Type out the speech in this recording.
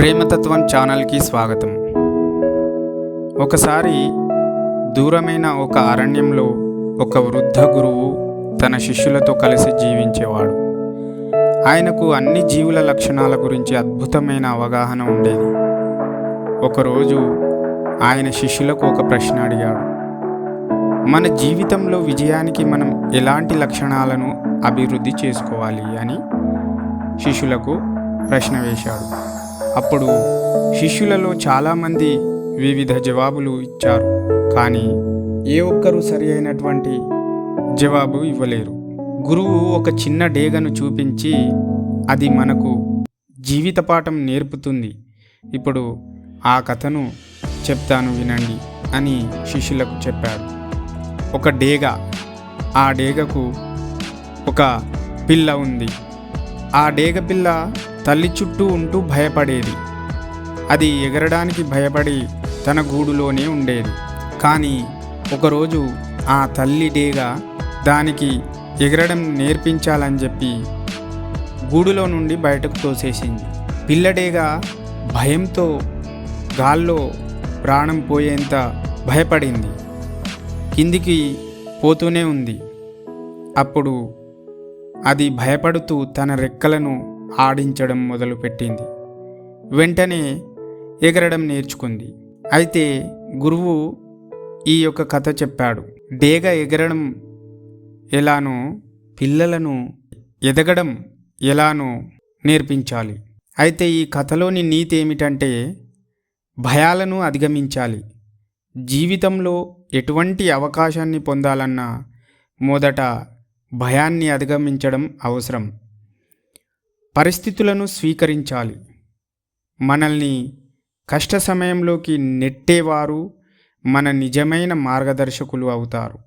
ప్రేమతత్వం ఛానల్కి స్వాగతం. ఒకసారి దూరమైన ఒక అరణ్యంలో ఒక వృద్ధ గురువు తన శిష్యులతో కలిసి జీవించేవాడు. ఆయనకు అన్ని జీవుల లక్షణాల గురించి అద్భుతమైన అవగాహన ఉండేది. ఒకరోజు ఆయన శిష్యులకు ఒక ప్రశ్న అడిగాడు. మన జీవితంలో విజయానికి మనం ఎలాంటి లక్షణాలను అభివృద్ధి చేసుకోవాలి అని శిష్యులకు ప్రశ్న వేశాడు. అప్పుడు శిష్యులలో చాలామంది వివిధ జవాబులు ఇచ్చారు, కానీ ఏ ఒక్కరూ సరి అయినటువంటి జవాబు ఇవ్వలేరు. గురువు ఒక చిన్న డేగను చూపించి, అది మనకు జీవిత పాఠం నేర్పుతుంది, ఇప్పుడు ఆ కథను చెప్తాను వినండి అని శిష్యులకు చెప్పాడు. ఒక డేగ, ఆ డేగకు ఒక పిల్ల ఉంది. ఆ డేగ పిల్ల తల్లి చుట్టూ ఉంటూ భయపడేది. అది ఎగరడానికి భయపడి తన గూడులోనే ఉండేది. కానీ ఒకరోజు ఆ తల్లి డేగ దానికి ఎగరడం నేర్పించాలని చెప్పి గూడులో నుండి బయటకు తోసేసింది. పిల్ల డేగ భయంతో గాల్లో ప్రాణం పోయేంత భయపడింది. కిందికి పోతూనే ఉంది. అప్పుడు అది భయపడుతూ తన రెక్కలను ఆడించడం మొదలుపెట్టింది. వెంటనే ఎగరడం నేర్చుకుంది. అయితే గురువు ఈ యొక్క కథ చెప్పాడు. డేగ ఎగరడం ఎలానో పిల్లలను ఎదగడం ఎలానో నేర్పించాలి. అయితే ఈ కథలోని నీతి ఏమిటంటే, భయాలను అధిగమించాలి. జీవితంలో ఎటువంటి అవకాశాన్ని పొందాలన్నా మొదట భయాన్ని అధిగమించడం అవసరం. పరిస్థితులను స్వీకరించాలి. మనల్ని కష్ట సమయంలోకి నెట్టేవారు మన నిజమైన మార్గదర్శకులు అవుతారు.